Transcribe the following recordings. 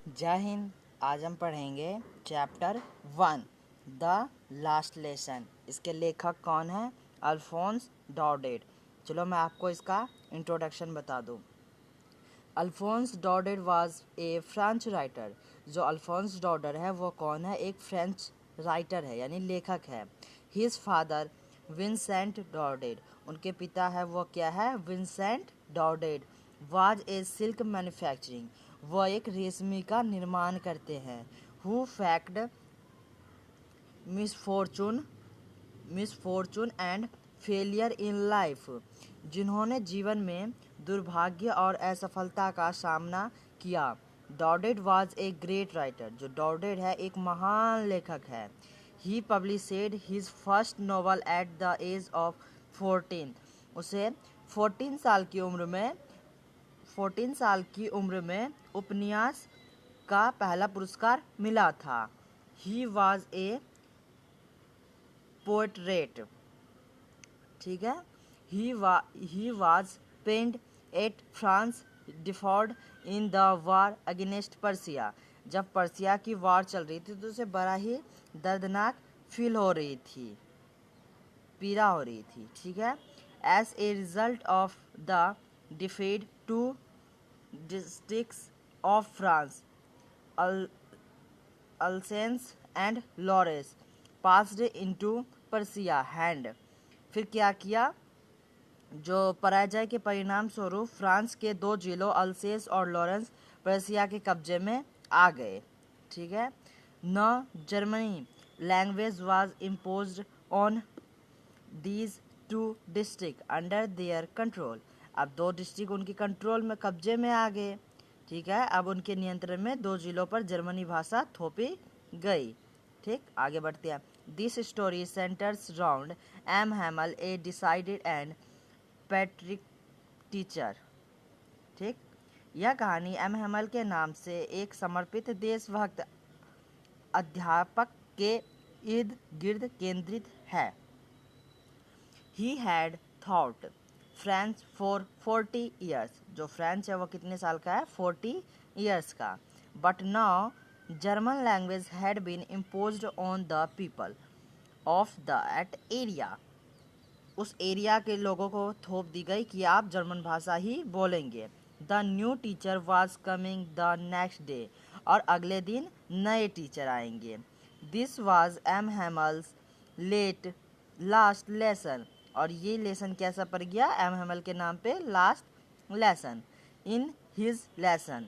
जय हिंद। आज हम पढ़ेंगे चैप्टर 1 द लास्ट लेसन। इसके लेखक कौन है? अल्फोंस डॉडेड। चलो मैं आपको इसका इंट्रोडक्शन बता दूँ। Alphonse Daudet was a French writer. जो अल्फोंस डॉडेड है वो कौन है? एक फ्रेंच राइटर है यानी लेखक है। हिज फादर विंसेंट डॉडेड, उनके पिता है वो क्या है? Vincent Daudet was a silk manufacturing, वो एक रेशमी का निर्माण करते हैं। Who faced misfortune misfortune and failure in life, जिन्होंने जीवन में दुर्भाग्य और असफलता का सामना किया। Daudet was a great writer, जो डॉडेड है एक महान लेखक है। He published his first novel at the age of 14, उसे 14 साल की उम्र में 14 साल की उम्र में उपन्यास का पहला पुरस्कार मिला था। ही वॉज ए पोर्ट्रेट, ठीक है। He was pained at France defeat in the war against Persia, जब पर्सिया की वार चल रही थी तो उसे बड़ा ही दर्दनाक फील हो रही थी, पीड़ा हो रही थी, ठीक है। As a result of the defeat two districts of France, Alsace and Lorraine passed into Persia hand. फिर क्या किया? जो पराजय के परिणाम स्वरूप फ्रांस के दो जिलों अल्सेस और लॉरेंस पर्सिया के कब्जे में आ गए, ठीक है। न Germany language was imposed on these two district under their control, अब दो डिस्ट्रिक्ट उनके कंट्रोल में कब्जे में आ गए, ठीक है। अब उनके नियंत्रण में दो जिलों पर जर्मनी भाषा थोपी गई, ठीक। आगे बढ़ते हैं। This story centres round M Hamel, a dedicated and patriotic teacher, ठीक। यह कहानी एम हैमल के नाम से एक समर्पित देशभक्त अध्यापक के इर्द गिर्द केंद्रित है। He had taught French for 40 years, जो फ्रेंच है वो कितने साल का है? 40 ईयर्स का। But now German language had been imposed on the people of that area, उस एरिया के लोगों को थोप दी गई कि आप जर्मन भाषा ही बोलेंगे। The new teacher was coming the next day, और अगले दिन नए टीचर आएंगे। This was M Hamel's late last lesson, और ये लेसन कैसा पड़ गया? एम हैमल के नाम पे last lesson. In his lesson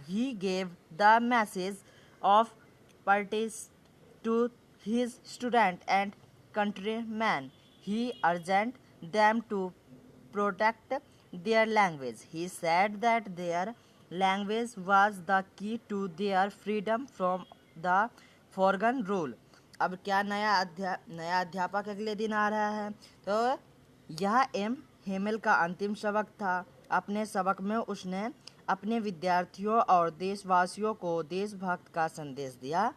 he gave the message of parties to his student and countrymen. He urged them to protect their language. He said that their language was the key to their freedom from the foreign rule. अब क्या नया अध्यापक अगले दिन आ रहा है, तो यह एम हेमल का अंतिम सबक था। अपने सबक में उसने अपने विद्यार्थियों और देशवासियों को देशभक्त का संदेश दिया।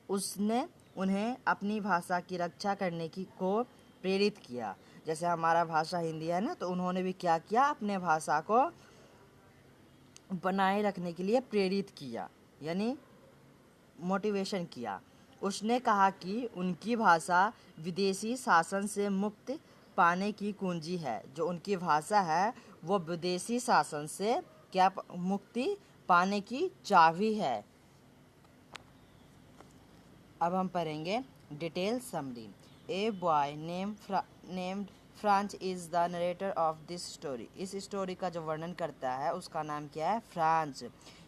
उसने उन्हें अपनी भाषा की रक्षा करने की को प्रेरित किया। जैसे हमारा भाषा हिंदी है ना, तो उन्होंने भी क्या किया? अपने भाषा को बनाए रखने के लिए प्रेरित किया, यानी मोटिवेशन किया। उसने कहा कि उनकी भाषा विदेशी शासन से मुक्ति पाने की कुंजी है। जो उनकी भाषा है वो विदेशी शासन से क्या मुक्ति पाने की चाबी है। अब हम पढ़ेंगे detail summary. A boy named Franz is the narrator of this story, इस स्टोरी का जो वर्णन करता है उसका नाम क्या है? Franz.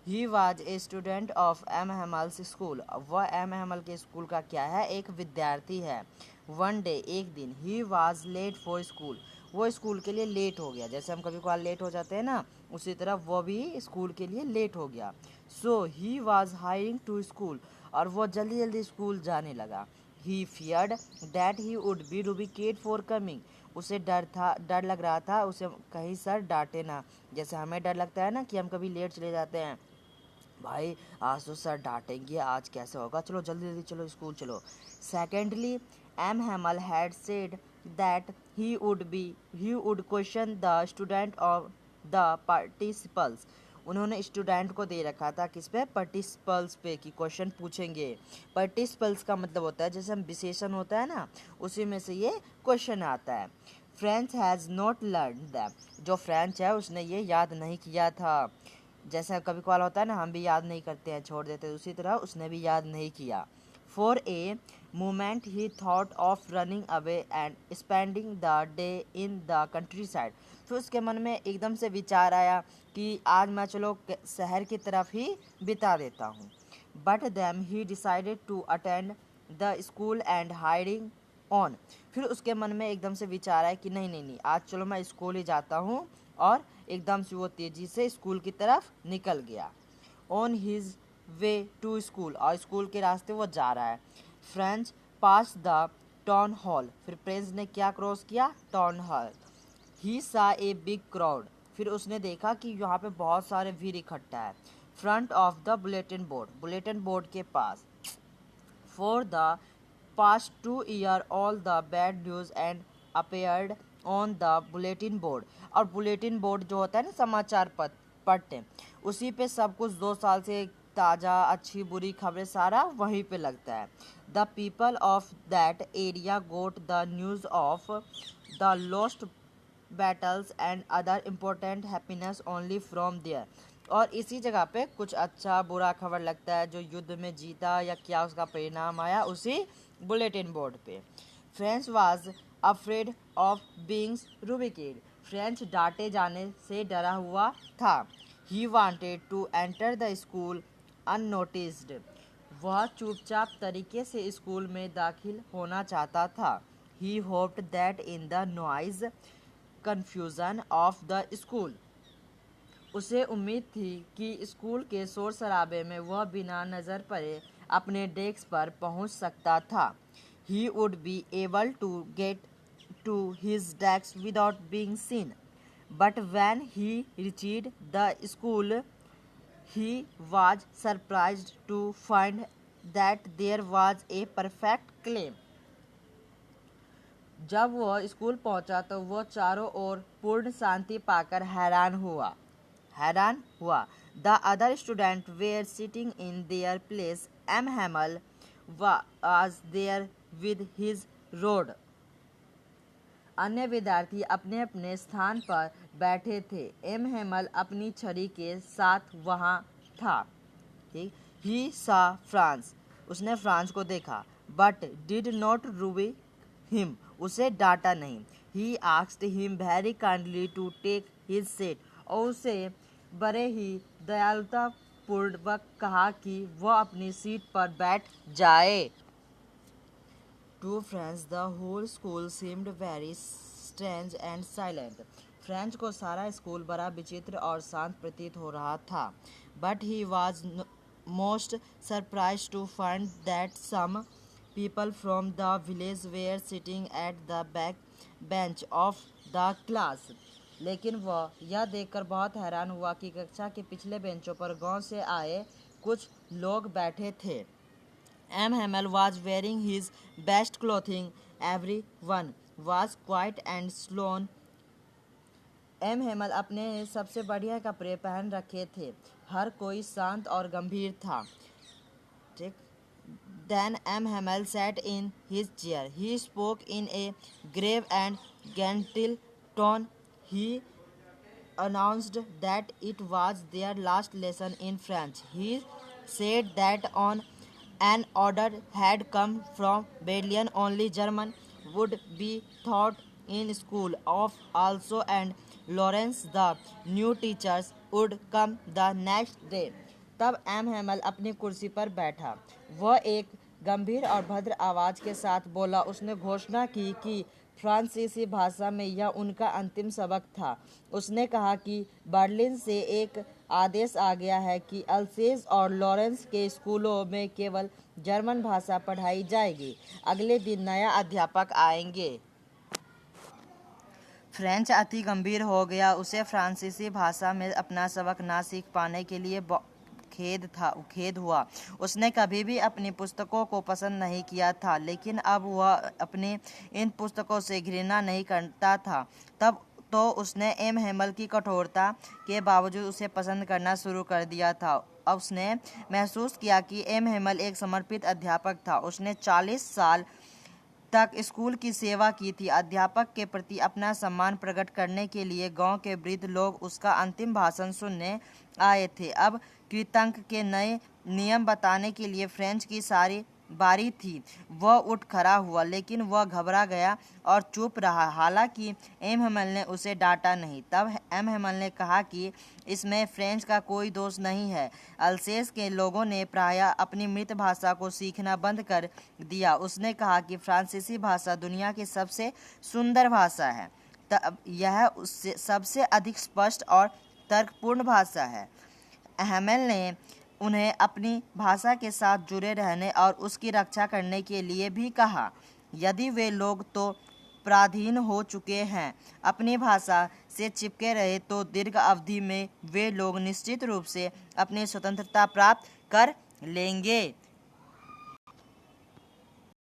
He was a student of M Hamel's school, वह एम हैमल के स्कूल का क्या है? एक विद्यार्थी है। वन डे, एक दिन, he was late for school, वो स्कूल के लिए लेट हो गया। जैसे हम कभी कभार लेट हो जाते हैं ना, उसी तरह वो भी स्कूल के लिए लेट हो गया। So he was hurrying to school, और वो जल्दी जल्दी स्कूल जाने लगा। He feared that he would be rebuked for coming, उसे डर लग रहा था उसे कहीं सर डांटे ना। जैसे हमें डर लगता है ना कि हम कभी लेट चले जाते हैं, भाई आज तो सर डांटेंगे, आज कैसे होगा, चलो जल्दी जल्दी चलो स्कूल चलो। Secondly M Hamel had said that he would question the student of the participles, उन्होंने स्टूडेंट को दे रखा था किस पे, पार्टिसिपल्स पे, कि क्वेश्चन पूछेंगे। पार्टिसिपल्स का मतलब होता है जैसे हम विशेषण होता है ना, उसी में से ये क्वेश्चन आता है। French has not learn them, जो फ्रेंच है उसने ये याद नहीं किया था। जैसा कभी कभार होता है ना, हम भी याद नहीं करते हैं, छोड़ देते हैं, उसी तरह उसने भी याद नहीं किया। For a moment he thought of running away and spending the day in the country side, फिर उसके मन में एकदम से विचार आया कि आज मैं चलो शहर की तरफ ही बिता देता हूँ। But then he decided to attend the school and hiding on, फिर उसके मन में एकदम से विचार आया कि नहीं नहीं नहीं, आज चलो मैं स्कूल ही जाता हूँ, और एकदम से वो तेजी से स्कूल की तरफ निकल गया। On his way to school, और स्कूल के रास्ते वो जा रहा है। Franz pass the town hall, फिर प्रिंस ने क्या क्रॉस किया, टाउन हॉल। ही सा ए बिग क्राउड, फिर उसने देखा कि यहाँ पे बहुत सारे भीड़ इकट्ठा है। Front of the bulletin board, bulletin board के पास। For the past 2 years all the bad news and appeared on the bulletin board, और बुलेटिन बोर्ड जो होता है ना, समाचार पट्टे, उसी पे सब कुछ 2 साल से ताज़ा अच्छी बुरी खबरें सारा वहीं पे लगता है। The people of that area got the news of the lost battles and other important happenings only from there, और इसी जगह पे कुछ अच्छा बुरा खबर लगता है, जो युद्ध में जीता या क्या उसका परिणाम आया, उसी बुलेटिन बोर्ड पे। Franz was afraid of being rebuked, Franz डांटे जाने से डरा हुआ था। He wanted to enter the school unnoticed, वह चुपचाप तरीके से स्कूल में दाखिल होना चाहता था। He hoped that in the noise confusion of the school, उसे उम्मीद थी कि स्कूल के शोर शराबे में वह बिना नज़र पड़े अपने डेस्क पर पहुंच सकता था। He would be able to get to his desk without being seen, but when he reached the school he was surprised to find that there was a perfect claim. जब वह स्कूल पहुंचा तो वह चारों ओर पूर्ण शांति पाकर हैरान हुआ। The other student were sitting in their place, M Hamel was there with his rod, अन्य विद्यार्थी अपने अपने स्थान पर बैठे थे। एम हेमल अपनी छड़ी के साथ वहाँ था। ठीक, ही सा फ्रांस, उसने फ्रांस को देखा। But did not rebuke him, उसे डांटा नहीं। He asked him very kindly to take his seat, और उसे बड़े ही दयालुता पूर्वक कहा कि वह अपनी सीट पर बैठ जाए। To friends, the whole school seemed very strange and silent. French को सारा स्कूल बड़ा विचित्र और शांत प्रतीत हो रहा था। But he was most surprised to find that some people from the village were sitting at the back bench of the class. लेकिन वह यह देखकर बहुत हैरान हुआ कि कक्षा के पिछले बेंचों पर गांव से आए कुछ लोग बैठे थे। M. Hamel was wearing his best clothing. Everyone was quiet and slow. M. Hamel अपने सबसे बढ़िया कपड़े पहन रखे थे, हर कोई शांत और गंभीर था। ठीक। Then M. Hamel sat in his chair. He spoke in a grave and gentle tone. He announced that it was their last lesson in French. He said that on an order had come from Berlin, only German would be taught in school of also, and Lawrence, the new teachers, would come the next day. तब M Hemal अपनी कुर्सी पर बैठा। वह एक गंभीर और भद्र आवाज़ के साथ बोला। उसने घोषणा की कि फ्रांसीसी भाषा में यह उनका अंतिम सबक था। उसने कहा कि बर्लिन से एक आदेश आ गया है कि अल्सेज और लॉरेंस के स्कूलों में केवल जर्मन भाषा पढ़ाई जाएगी। अगले दिन नया अध्यापक आएंगे। फ्रेंच अति गंभीर हो गया। उसे फ्रांसीसी भाषा में अपना सबक ना सीख पाने के लिए खेद हुआ। उसने कभी भी अपनी पुस्तकों को पसंद नहीं किया था, लेकिन अब वह अपने इन पुस्तकों से घृणा नहीं करता था। तब तो उसने एम हेमल की कठोरता के बावजूद उसे पसंद करना शुरू कर दिया था। अब उसने महसूस किया कि एम हेमल एक समर्पित अध्यापक था। उसने 40 साल तक स्कूल की सेवा की थी। अध्यापक के प्रति अपना सम्मान प्रकट करने के लिए गांव के वृद्ध लोग उसका अंतिम भाषण सुनने आए थे। अब कृतंक के नए नियम बताने के लिए फ्रेंच की सारी बारी थी। वह उठ खड़ा हुआ, लेकिन वह घबरा गया और चुप रहा। हालांकि एम हेमल ने उसे डांटा नहीं। तब एम हेमल ने कहा कि इसमें फ्रेंच का कोई दोष नहीं है। अल्सेस के लोगों ने प्रायः अपनी मृत भाषा को सीखना बंद कर दिया। उसने कहा कि फ्रांसीसी भाषा दुनिया की सबसे सुंदर भाषा है। तब यह उससे सबसे अधिक स्पष्ट और तर्कपूर्ण भाषा है। हेमेल ने उन्हें अपनी भाषा के साथ जुड़े रहने और उसकी रक्षा करने के लिए भी कहा। यदि वे लोग तो पराधीन हो चुके हैं, अपनी भाषा से चिपके रहे, तो दीर्घ अवधि में वे लोग निश्चित रूप से अपनी स्वतंत्रता प्राप्त कर लेंगे।